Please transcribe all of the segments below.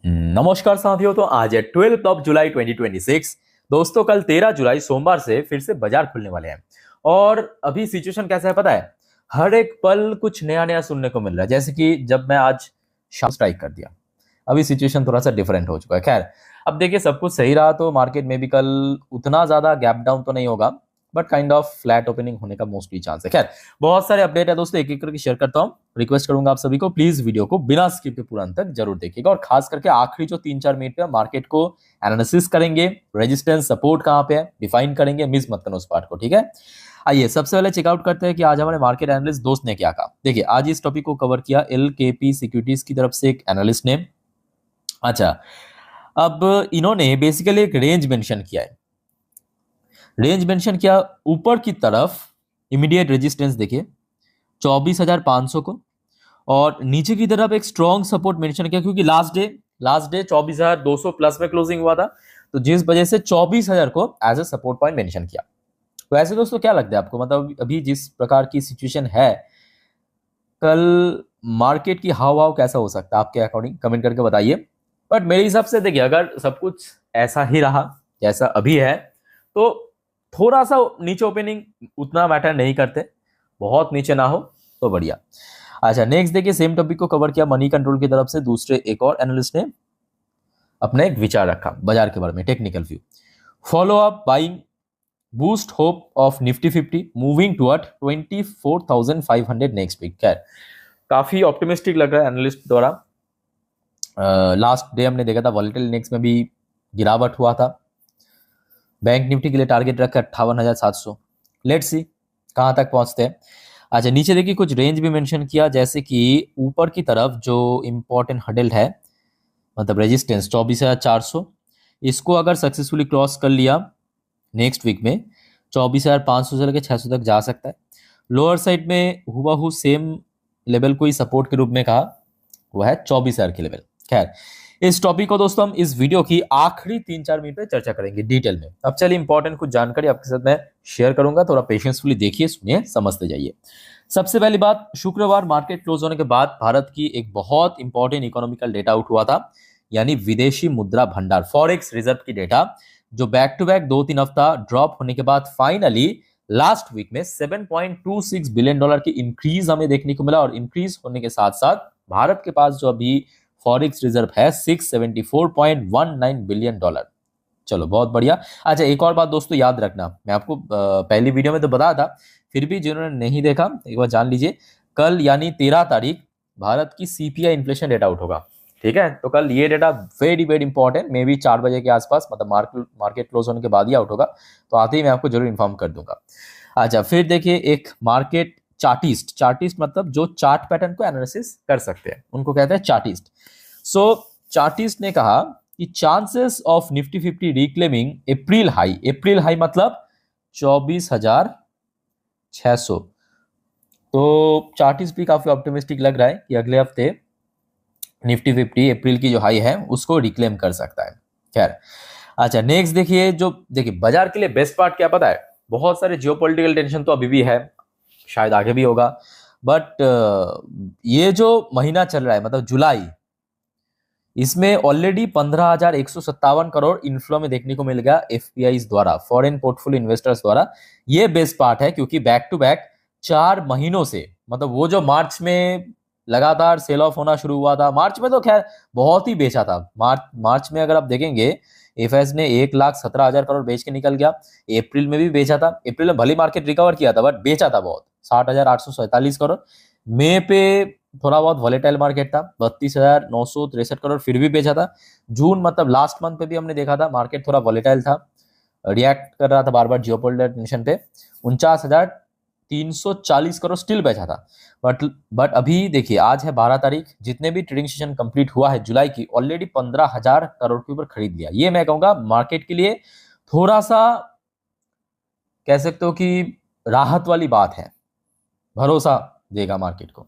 नमस्कार साथियों। तो आज है 12 जुलाई 2026। दोस्तों कल 13 जुलाई सोमवार से फिर से बाजार खुलने वाले हैं। और अभी सिचुएशन कैसा है पता है, हर एक पल कुछ नया नया सुनने को मिल रहा है। जैसे कि जब मैं आज शाम स्ट्राइक कर दिया, अभी सिचुएशन थोड़ा सा डिफरेंट हो चुका है। खैर, अब देखिए सब कुछ सही रहा तो मार्केट में भी कल उतना ज्यादा गैप डाउन तो नहीं होगा, but kind of flat opening होने का मोस्टली चांस है। खैर, बहुत सारे अपडेट है दोस्तों, एक एक करके शेयर करता हूँ। रिक्वेस्ट करूंगा आप सभी को, प्लीज वीडियो को बिना स्किप के पूरा अंत तक जरूर देखिएगा, और खास करके आखिरी जो 3-4 मिनट पे मार्केट को एनालिसिस करेंगे, रेजिस्टेंस सपोर्ट कहां पे है डिफाइन करेंगे, मिस मत करना उस पार्ट को, ठीक है। आइए सबसे पहले चेकआउट करते हैं कि आज हमारे मार्केट एनालिस्ट दोस्त ने क्या कहा। देखिए आज इस टॉपिक को कवर किया LKP सिक्योरिटीज की तरफ से एक एनालिस्ट ने। अच्छा, अब इन्होंने बेसिकली एक रेंज मेंशन किया है। रेंज मेंशन किया ऊपर की तरफ इमीडिएट रेजिस्टेंस देखिए 24,500 को, और नीचे की तरफ एक स्ट्रॉन्ग सपोर्ट मेंशन किया, क्योंकि लास्ट डे 24,200 प्लस में क्लोजिंग हुआ था, तो जिस वजह से 24,000 को as a support point mention किया। तो ऐसे दोस्तों क्या लगता है आपको, मतलब अभी जिस प्रकार की सिचुएशन है, कल मार्केट की हाव भाव कैसा हो सकता है आपके अकॉर्डिंग, कमेंट करके बताइए। बट मेरे हिसाब से देखिए, अगर सब कुछ ऐसा ही रहा जैसा अभी है, तो थोड़ा सा नीचे ओपनिंग उतना मैटर नहीं करते, बहुत नीचे ना हो तो बढ़िया। अच्छा, नेक्स्ट देखिए सेम टॉपिक को कवर किया मनी कंट्रोल की तरफ से दूसरे एक और एनालिस्ट ने अपना एक विचार रखा बाजार के बारे में, technical view. Follow up buying boost hope of Nifty 50 moving toward 24,500 next week. खैर, काफी ऑप्टिमिस्टिक लग रहा है एनालिस्ट द्वारा। लास्ट डे हमने देखा था वॉलेटाइल इंडेक्स में भी गिरावट हुआ था। बैंक निफ्टी के लिए टारगेट रखा 58,700। लेट्स सी कहां तक पहुंचते हैं। अच्छा, नीचे देखिए कुछ रेंज भी मेंशन किया, जैसे कि ऊपर की तरफ जो इंपॉर्टेंट हडल है, मतलब रेजिस्टेंस 24,400, इसको अगर सक्सेसफुली क्रॉस कर लिया नेक्स्ट वीक में 24,500 से लेकर 600 तक जा सकता है। लोअर साइड में हुबहू सेम लेवल को ही सपोर्ट के रूप में कहा, वो है 24,000 की लेवल। खैर, इस टॉपिक को दोस्तों हम इस वीडियो की आखिरी 3-4 मिनट पे चर्चा करेंगे डिटेल में। अब चलिए इंपॉर्टेंट कुछ जानकारी आपके साथ मैं शेयर करूंगा, थोड़ा पेशेंसफुली देखिए, सुनिए, समझते जाइए। सबसे पहली बात, शुक्रवार मार्केट क्लोज होने के बाद भारत की एक बहुत इंपॉर्टेंट इकोनॉमिकल डेटा आउट हुआ था, यानी विदेशी मुद्रा भंडार फॉरेक्स रिजर्व की डेटा, जो बैक टू बैक 2-3 हफ्ता ड्रॉप होने के बाद फाइनली लास्ट वीक में $7.26 बिलियन की इंक्रीज हमें देखने को मिला। और इंक्रीज होने के साथ साथ भारत के पास जो अभी फॉरेक्स रिजर्व है $674.19 बिलियन। चलो बहुत बढ़िया। अच्छा, एक और बात दोस्तों याद रखना, मैं आपको पहली वीडियो में तो बताया था, फिर भी जिन्होंने नहीं देखा एक बार जान लीजिए। कल यानी 13 तारीख भारत की CPI इन्फ्लेशन डेटा आउट होगा, ठीक है। तो कल ये data very very important, may be 4 बजे के आसपास, मतलब मार्केट क्लोज होने के बाद ही आउट होगा, तो आते ही मैं आपको जरूर इन्फॉर्म कर दूंगा। अच्छा, फिर देखिए एक मार्केट चार्टिस्ट मतलब जो चार्ट पैटर्न को एनालिसिस कर सकते हैं, उनको कहते हैं चार्टिस्ट। सो चार्टिस्ट ने कहा कि chances of Nifty 50 reclaiming April high मतलब 24,600। तो चार्टिस्ट भी काफी ऑप्टिमिस्टिक लग रहा है कि अगले हफ्ते निफ्टी 50 अप्रैल की जो हाई है उसको रिक्लेम कर सकता है। खैर, अच्छा नेक्स्ट देखिए बाजार के लिए बेस्ट पार्ट क्या पता है, बहुत सारे जियोपॉलिटिकल टेंशन तो अभी भी है, शायद आगे भी होगा, बट ये जो महीना चल रहा है मतलब जुलाई, इसमें ऑलरेडी 15,157 करोड़ इनफ्लो में देखने को मिल गया FPIs द्वारा, फॉरेन पोर्टफोलियो इन्वेस्टर्स द्वारा। ये बेस्ट पार्ट है क्योंकि बैक टू बैक 4 महीनों से, मतलब वो जो मार्च में लगातार सेल ऑफ होना शुरू हुआ था, मार्च में तो खैर बहुत ही बेचा था। मार्च में अगर आप देखेंगे FS ने 1,17,000 करोड़ बेच के निकल गया। अप्रैल में भी बेचा था, अप्रैल में भले मार्केट रिकवर किया था बट बेचा था बहुत, 60,847 करोड़। मई पे थोड़ा बहुत वॉलेटाइल मार्केट था, 32,963 करोड़, फिर भी बेचा था। जून मतलब लास्ट मंथ पे भी हमने देखा था मार्केट थोड़ा वॉलेटाइल था, रिएक्ट कर रहा था बार बार जियोपॉलिटिकल टेंशन पे, 49,340 करोड़ स्टिल बेचा था। बट अभी देखिए आज है 12 तारीख, जितने भी ट्रेडिंग सेशन कंप्लीट हुआ है जुलाई की, ऑलरेडी 15,000 करोड़ के ऊपर खरीद लिया। ये मैं कहूंगा मार्केट के लिए थोड़ा सा कह सकते हो कि राहत वाली बात है, भरोसा देगा मार्केट को।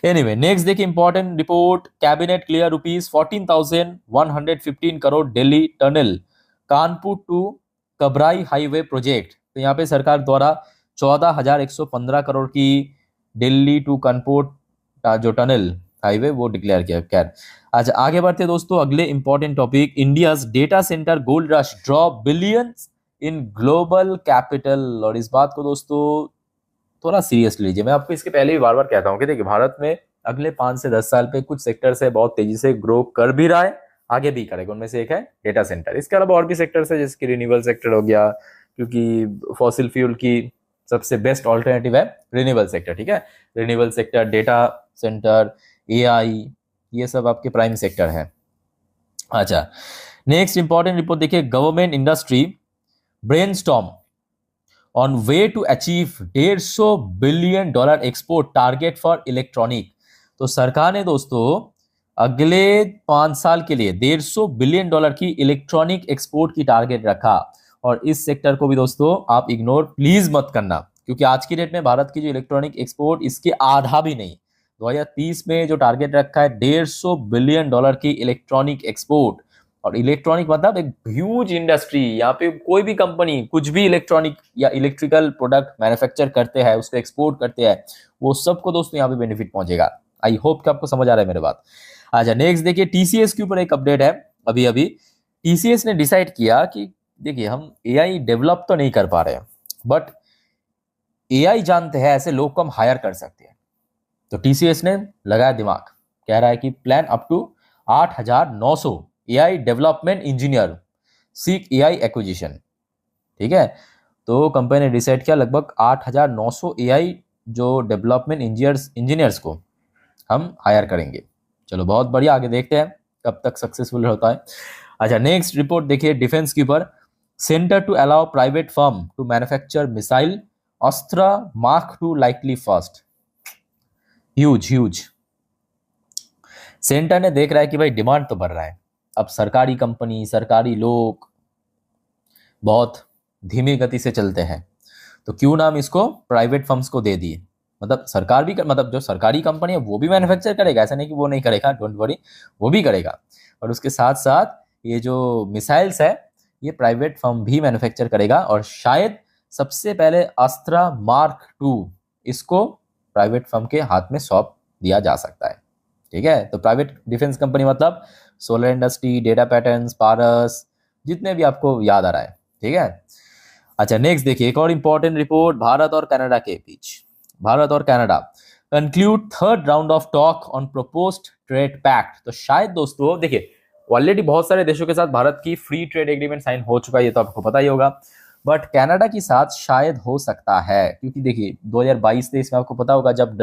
एनीवे नेक्स्ट देखिए important report, cabinet clear ₹14,115 crore Delhi tunnel Kanpur to Kabrai highway project. तो यहाँ पे सरकार द्वारा 14,115 करोड़ की दिल्ली टू कानपुर का जो टनल हाईवे वो डिक्लेयर किया। खैर अच्छा आगे बढ़ते हैं दोस्तों, अगले important topic, India's data centre gold rush draw billions in global capital. और इस बात को दोस्तों थोड़ा सीरियसली लीजिए। मैं आपको इसके पहले भी बार बार कहता हूँ कि देखिए भारत में अगले 5 से 10 साल पे कुछ सेक्टर से बहुत तेजी से ग्रो कर भी रहा है, आगे भी करेगा। उनमें से एक है डेटा सेंटर। इसके अलावा और भी सेक्टर्स है जैसे कि रिन्यूएबल सेक्टर हो गया, क्योंकि फॉसिल फ्यूल की सबसे बेस्ट ऑल्टरनेटिव है रिन्यूएबल सेक्टर। ठीक है, renewable sector, data centre, AI, ये सब आपके प्राइम सेक्टर है। अच्छा नेक्स्ट इंपॉर्टेंट रिपोर्ट देखिए, government industry brainstorm on way to achieve $150 billion export target for electronic. तो सरकार ने दोस्तों अगले 5 साल के लिए $150 बिलियन की इलेक्ट्रॉनिक एक्सपोर्ट की टारगेट रखा। और इस सेक्टर को भी दोस्तों आप इग्नोर प्लीज मत करना, क्योंकि आज की डेट में भारत की जो इलेक्ट्रॉनिक एक्सपोर्ट इसके आधा भी नहीं। 2030 में जो टारगेट रखा है $150 बिलियन की इलेक्ट्रॉनिक एक्सपोर्ट। और इलेक्ट्रॉनिक मतलब एक ह्यूज इंडस्ट्री, यहाँ पे कोई भी कंपनी कुछ भी इलेक्ट्रॉनिक या इलेक्ट्रिकल प्रोडक्ट मैन्युफैक्चर करते हैं, उसको एक्सपोर्ट करते हैं, वो सबको दोस्तों यहाँ पे बेनिफिट पहुंचेगा। आई होप कि आपको समझ आ रहा है मेरे बात। अच्छा नेक्स्ट देखिए, टीसीएस के ऊपर एक अपडेट है। अभी अभी टीसीएस ने डिसाइड किया कि देखिए हम एआई डेवलप तो नहीं कर पा रहे हैं, बट एआई जानते हैं ऐसे लोग को हम हायर कर सकते हैं। तो टीसीएस ने लगाया दिमाग, कह रहा है कि plan up to 8,900 AI development engineer seek AI acquisition. ठीक है, तो कंपनी ने डिसाइड किया लगभग 8,900 एआई जो डेवलपमेंट इंजीनियर्स को हम हायर करेंगे। चलो बहुत बढ़िया, आगे देखते हैं कब तक सक्सेसफुल होता है। अच्छा नेक्स्ट रिपोर्ट देखिए, डिफेंस के ऊपर, centre to allow private firm to manufacture missile Astra mark 2 likely first. Huge centre ने देख रहा है कि भाई डिमांड तो बढ़ रहा है, अब सरकारी कंपनी, सरकारी लोग बहुत धीमी गति से चलते हैं, तो क्यों ना हम इसको प्राइवेट फर्म्स को दे दिए। मतलब सरकार भी मतलब जो सरकारी कंपनी है वो भी मैन्युफैक्चर करेगा, ऐसा नहीं कि वो नहीं करेगा, डोंट वरी, वो भी करेगा। और उसके साथ साथ ये जो मिसाइल्स है ये प्राइवेट फर्म भी मैन्युफैक्चर करेगा। और शायद सबसे पहले अस्त्रा मार्क 2 इसको प्राइवेट फर्म के हाथ में सौंप दिया जा सकता है। ठीक है, तो प्राइवेट डिफेंस कंपनी मतलब सोलर इंडस्ट्री, डेटा पैटर्न्स, पारस, जितने भी आपको याद आ रहा है। ठीक है, अच्छा नेक्स्ट देखिए, एक और इंपॉर्टेंट रिपोर्ट भारत और कनाडा के बीच। भारत और Canada conclude third round of talk on proposed trade pact. तो शायद दोस्तों देखिए ऑलरेडी बहुत सारे देशों के साथ भारत की फ्री ट्रेड एग्रीमेंट साइन हो चुका है, ये तो आपको पता ही होगा, बट कनाडा के साथ शायद हो सकता है। क्योंकि देखिए 2022-23 में आपको पता होगा जब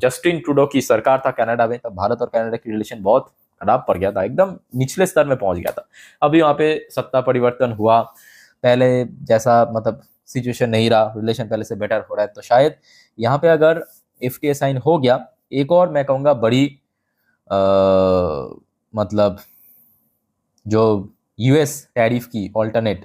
जस्टिन ट्रूडो की सरकार था कनाडा में, तब भारत और कनाडा की रिलेशन बहुत खराब पड़ गया था, एकदम निचले स्तर में पहुंच गया था। अभी वहां पे सत्ता परिवर्तन हुआ, पहले जैसा मतलब सिचुएशन नहीं रहा, रिलेशन पहले से बेटर हो रहा है। तो शायद यहाँ पे अगर एफटीए साइन हो गया, एक और मैं कहूँगा बड़ी मतलब जो यूएस टैरिफ की ऑल्टरनेट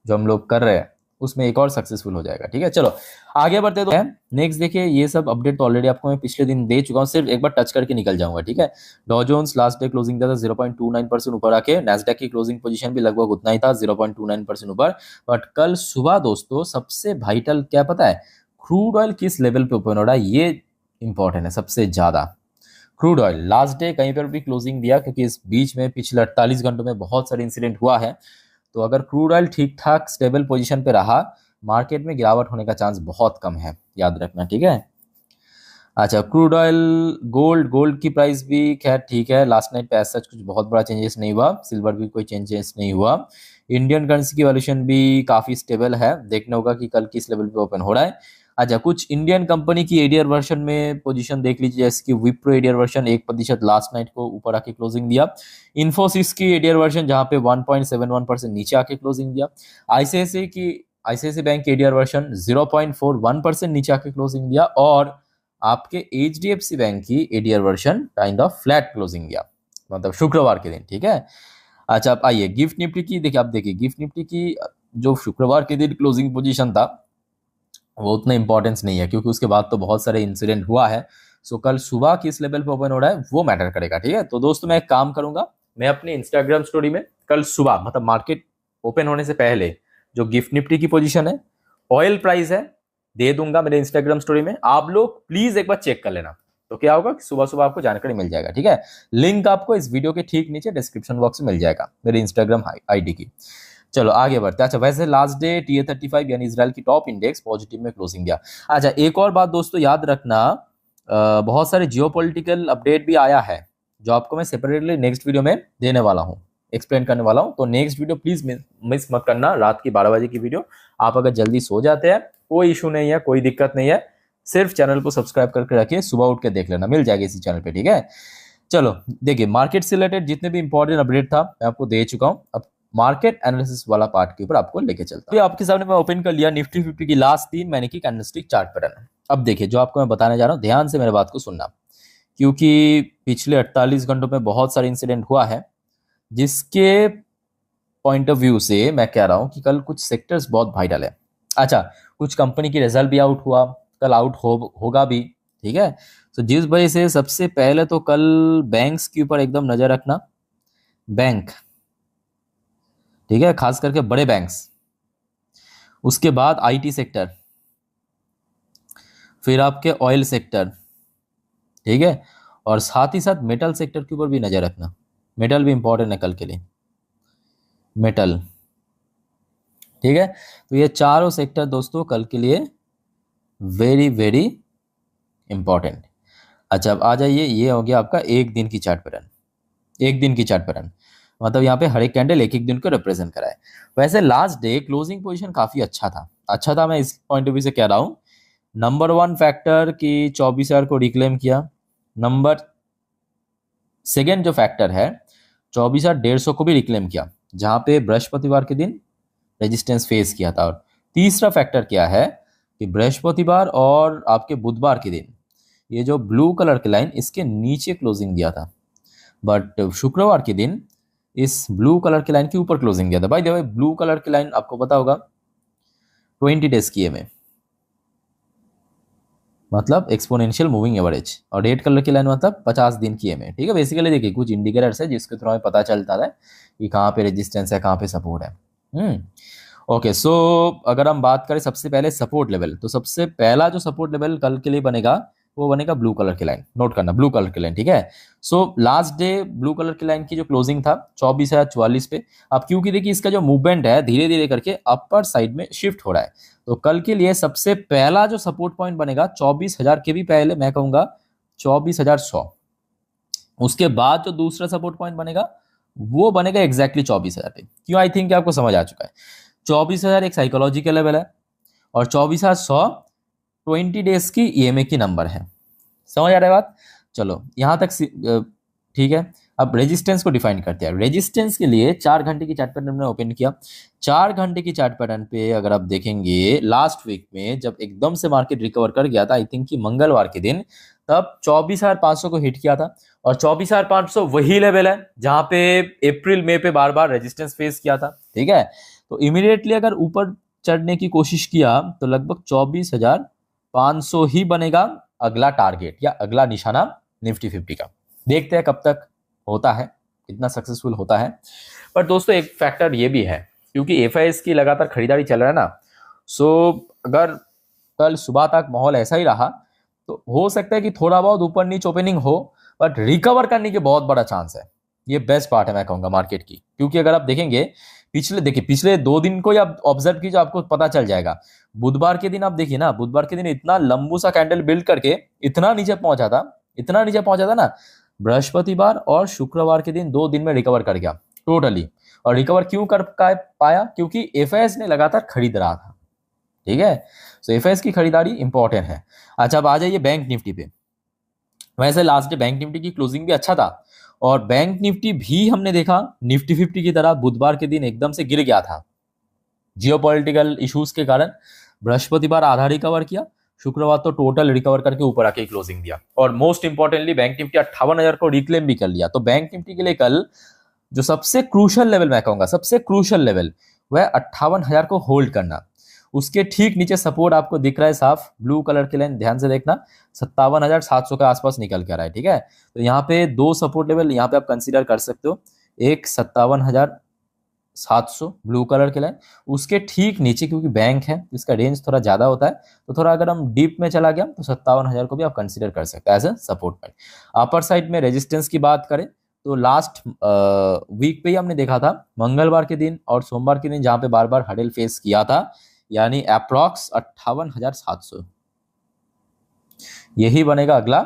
जो हम लोग कर रहे हैं उसमें एक और सक्सेसफुल हो जाएगा। ठीक है, चलो आगे बढ़ते तो नेक्स्ट देखिए, ये सब अपडेट तो ऑलरेडी आपको मैं पिछले दिन दे चुका हूँ, सिर्फ एक बार टच करके निकल जाऊंगा। ठीक है, डॉ जोन्स लास्ट डे क्लोजिंग था 0.29% ऊपर आके, नैस्डैक की क्लोजिंग पोजीशन भी लगभग उतना ही था 0.29% ऊपर। बट कल सुबह दोस्तों सबसे वाइटल क्या पता है, क्रूड ऑयल किस लेवल पे ओपन हो रहा है, ये इंपॉर्टेंट है सबसे ज्यादा। क्रूड ऑयल लास्ट डे कहीं पर भी क्लोजिंग दिया, क्योंकि इस बीच में पिछले 48 घंटों में बहुत सारे इंसिडेंट हुआ है। तो अगर क्रूड ऑयल ठीक ठाक स्टेबल पोजीशन पे रहा, मार्केट में गिरावट होने का चांस बहुत कम है, याद रखना। ठीक है, अच्छा क्रूड ऑयल, गोल्ड की प्राइस भी खैर ठीक है, लास्ट नाइट पे ऐसा कुछ बहुत बड़ा चेंजेस नहीं हुआ, सिल्वर भी कोई चेंजेस नहीं हुआ। इंडियन करेंसी की वैल्यूएशन भी काफी स्टेबल है, देखना होगा कि कल किस लेवल पे ओपन हो रहा है। अच्छा कुछ इंडियन कंपनी की एडीआर वर्जन में पोजीशन देख लीजिए, जैसे कि Wipro ADR version 1% last night को ऊपर आके क्लोजिंग दिया। इन्फोसिस की एडीआर वर्जन जहां पे 1.71% नीचे आके क्लोजिंग दिया। आईसीआईसीआई बैंक की एडीआर वर्जन 0.41% नीचे आके क्लोजिंग दिया। और आपके एचडीएफसी बैंक की ADR version kind of flat closing दिया, मतलब शुक्रवार के दिन। ठीक है, अच्छा अब आइए गिफ्ट निफ्टी की देखिए, आप देखिए गिफ्ट निफ्टी की जो शुक्रवार के दिन क्लोजिंग पोजीशन था वो उतना इंपॉर्टेंस नहीं है, क्योंकि उसके बाद तो बहुत सारे इंसिडेंट हुआ है। सो कल सुबह किस लेवल पे ओपन हो रहा है वो मैटर करेगा। ठीक है, तो दोस्तों मैं एक काम करूंगा, मैं अपने इंस्टाग्राम स्टोरी में कल सुबह मतलब मार्केट ओपन होने से पहले जो गिफ्ट निफ्टी की पोजीशन है, ऑयल प्राइस है, दे दूंगा मेरे इंस्टाग्राम स्टोरी में। आप लोग प्लीज एक बार चेक कर लेना, तो क्या होगा कि सुबह सुबह आपको जानकारी मिल जाएगा। ठीक है, लिंक आपको इस वीडियो के ठीक नीचे डिस्क्रिप्शन बॉक्स में मिल जाएगा, मेरे इंस्टाग्राम आईडी की। चलो आगे बढ़ते हैं। अच्छा, वैसे लास्ट डे TA35 यानी इजराइल की टॉप इंडेक्स पॉजिटिव में क्लोजिंग गया। अच्छा, एक और बात दोस्तों याद रखना, बहुत सारे जियोपॉलिटिकल अपडेट भी आया है जो आपको मैं सेपरेटली नेक्स्ट वीडियो में देने वाला हूँ, एक्सप्लेन करने वाला हूँ। तो नेक्स्ट वीडियो प्लीज मिस मत करना, रात की 12 बजे की वीडियो। आप अगर जल्दी सो जाते हैं कोई इशू नहीं है, कोई दिक्कत नहीं है, सिर्फ चैनल को सब्सक्राइब करके रखिए, सुबह उठ के देख लेना, मिल जाएगी इसी चैनल पे। ठीक है, चलो देखिए, मार्केट से रिलेटेड जितने भी इंपॉर्टेंट अपडेट था मैं आपको दे चुका हूँ। अब मार्केट एनालिसिस वाला पार्ट के ऊपर आपको लेके चलता हूँ। आपके सामने मैं ओपन कर लिया निफ्टी 50 की लास्ट 3 महीने की कैंडलस्टिक चार्ट पैटर्न। अब देखिए, जो आपको मैं बताने जा रहा हूँ ध्यान से मेरे बात को सुनना, क्योंकि पिछले 48 घंटों में बहुत सारे इंसिडेंट हुआ है जिसके पॉइंट ऑफ व्यू से मैं कह रहा हूं कि कल कुछ सेक्टर्स बहुत वाइटल है। अच्छा, कुछ कंपनी की रिजल्ट भी आउट हुआ, कल आउट होगा भी। ठीक है, तो जिस वजह से सबसे पहले तो कल बैंक्स के ऊपर एकदम नजर रखना, बैंक, ठीक है, खास करके बड़े बैंक्स, उसके बाद आईटी सेक्टर, फिर आपके ऑयल सेक्टर, ठीक है, और साथ ही साथ मेटल सेक्टर के ऊपर भी नजर रखना। मेटल भी इंपॉर्टेंट है कल के लिए, मेटल। ठीक है, तो ये चारों सेक्टर दोस्तों कल के लिए वेरी वेरी इंपॉर्टेंट। अच्छा, अब आ जाइए, ये हो गया आपका एक दिन की चार्ट पैटर्न। एक दिन की चार्ट पैटर्न मतलब यहाँ पे हर एक कैंडल एक एक दिन को रिप्रेजेंट कराए। वैसे लास्ट डे क्लोजिंग पोजीशन काफी अच्छा था, अच्छा था, मैं इस पॉइंट ऑफ व्यू से कह रहा हूँ। नंबर 1 फैक्टर की 24,000 को रिक्लेम किया। नंबर सेकेंड जो फैक्टर है 24,150 को भी रिक्लेम किया, जहां पे बृहस्पतिवार के दिन रेजिस्टेंस फेस किया था। और तीसरा फैक्टर क्या है कि बृहस्पतिवार और आपके बुधवार के दिन ये जो ब्लू कलर की लाइन इसके नीचे क्लोजिंग दिया था, बट शुक्रवार के दिन इस ब्लू कलर की लाइन के ऊपर क्लोजिंग दिया था। भाई देखो, ब्लू कलर की लाइन आपको पता होगा 20 डेज की EMA, मतलब एक्सपोनेंशियल मूविंग एवरेज, और रेड कलर की लाइन मतलब 50 दिन की EMA। ठीक है, बेसिकली देखिए कुछ इंडिकेटर्स है जिसके थ्रू हमें पता चलता है कि कहाँ पे रेजिस्टेंस है, कहाँ पे सपोर्ट है। ओके, सो अगर हम बात करें सबसे पहले सपोर्ट लेवल, तो सबसे पहला जो सपोर्ट लेवल कल के लिए बनेगा वो बनेगा ब्लू कलर की लाइन, नोट करना ब्लू कलर की लाइन। ठीक है, so last day blue colour की लाइन की जो क्लोजिंग था 24,044 पे। अब क्योंकि देखिए इसका जो मूवमेंट है धीरे धीरे करके अपर साइड में शिफ्ट हो रहा है, तो कल के लिए सबसे पहला जो सपोर्ट पॉइंट बनेगा 24,000 के भी पहले मैं कहूंगा 24,100। उसके बाद जो दूसरा सपोर्ट पॉइंट बनेगा वो बनेगा एग्जैक्टली 24,000 पे। क्यों, आई थिंक आपको समझ आ चुका है। 24,000 एक साइकोलॉजिकल लेवल है और 24,100 20 डेज की EMA की नंबर है। समझ आ रहा है बात? चलो यहां तक ठीक है। अब रेजिस्टेंस को डिफाइन करते हैं। रेजिस्टेंस के लिए 4 घंटे की चार्ट पैटर्न में ओपन किया। 4 घंटे की चार्ट पैटर्न पे अगर आप देखेंगे लास्ट वीक में जब एकदम से मार्केट रिकवर कर गया था, आई थिंक कि मंगलवार के दिन, तब 24,500 को हिट किया था। और 24,500 वही लेवल है जहां पे अप्रैल मई पे बार बार रेजिस्टेंस फेस किया था। ठीक है, तो इमीडिएटली अगर ऊपर चढ़ने की कोशिश किया तो लगभग 24,500 ही बनेगा अगला टारगेट या अगला निशाना निफ्टी 50 का। देखते हैं कब तक होता है, कितना सक्सेसफुल होता है। पर दोस्तों एक फैक्टर ये भी है, क्योंकि FIS की लगातार खरीदारी चल रहा है ना, सो अगर कल सुबह तक माहौल ऐसा ही रहा तो हो सकता है कि थोड़ा बहुत ऊपर नीचे ओपनिंग हो, बट रिकवर करने की बहुत बड़ा चांस है। ये बेस्ट पार्ट है मैं कहूंगा मार्केट की, क्योंकि अगर आप देखेंगे पिछले 2 दिन को आप ऑब्जर्व कीजिए, आपको पता चल जाएगा। बुधवार के दिन आप देखिए ना, बुधवार के दिन इतना लंबू सा कैंडल बिल्ड करके इतना नीचे पहुंचा था ना। बृहस्पतिवार और शुक्रवार के दिन 2 दिन में रिकवर कर गया टोटली। और रिकवर क्यों कर पाया? क्योंकि FIS ने लगातार खरीद रहा था। ठीक है, सो FIS की खरीदारी इंपॉर्टेंट है। अच्छा, अब आ जाइए बैंक निफ्टी पे। वैसे लास्ट डे बैंक निफ्टी की क्लोजिंग भी अच्छा था और बैंक निफ्टी भी हमने देखा निफ्टी 50 की तरह बुधवार के दिन एकदम से गिर गया था जियोपॉलिटिकल इश्यूज के कारण। बृहस्पतिवार आधा रिकवर किया, शुक्रवार तो टोटल रिकवर करके ऊपर आके क्लोजिंग दिया। और मोस्ट इंपॉर्टेंटली बैंक निफ्टी 58,000 को रिक्लेम भी कर लिया। तो बैंक निफ्टी के लिए कल जो सबसे क्रूशल लेवल मैं कहूंगा, सबसे क्रूशल लेवल वह 58,000 को होल्ड करना। उसके ठीक नीचे सपोर्ट आपको दिख रहा है साफ, ब्लू कलर की लाइन ध्यान से देखना, 57,700 के आसपास निकल के आ रहा है। ठीक है, तो यहाँ पे 2 सपोर्ट लेवल यहाँ पे आप कंसीडर कर सकते हो। एक 700 ब्लू कलर के लाइन, उसके ठीक नीचे क्योंकि बैंक है इसका रेंज थोड़ा ज़्यादा होता है, तो थोड़ा अगर हम डीप में चला गया तो 57,000 को भी आप कंसिडर कर सकते हैं as a support point. Upper side में रेजिस्टेंस की बात करें तो लास्ट वीक पे ही हमने देखा था मंगलवार के दिन और सोमवार के दिन जहां पे बार बार हडल फेस किया था, यानी अप्रॉक्स 58,700, यही बनेगा अगला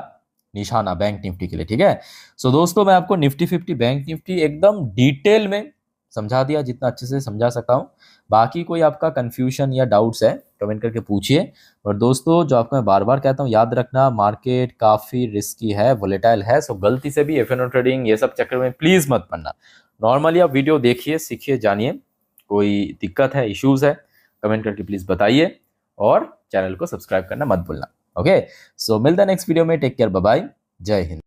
निशाना बैंक निफ्टी के लिए। ठीक है, सो दोस्तों मैं आपको निफ्टी 50 बैंक निफ्टी एकदम डिटेल में समझा दिया, जितना अच्छे से समझा सकता हूँ। बाकी कोई आपका कंफ्यूजन या डाउट्स है कमेंट करके पूछिए। और दोस्तों जो आपको मैं बार बार कहता हूँ, याद रखना मार्केट काफ़ी रिस्की है, वोलेटाइल है, सो गलती से भी एफएनओ ट्रेडिंग ये सब चक्कर में प्लीज़ मत पड़ना। नॉर्मली आप वीडियो देखिए, सीखिए, जानिए। कोई दिक्कत है, इश्यूज़ है, कमेंट करके प्लीज़ बताइए और चैनल को सब्सक्राइब करना मत भूलना। ओके, सो मिलते हैं नेक्स्ट वीडियो में। टेक केयर, बाय बाय, जय हिंद।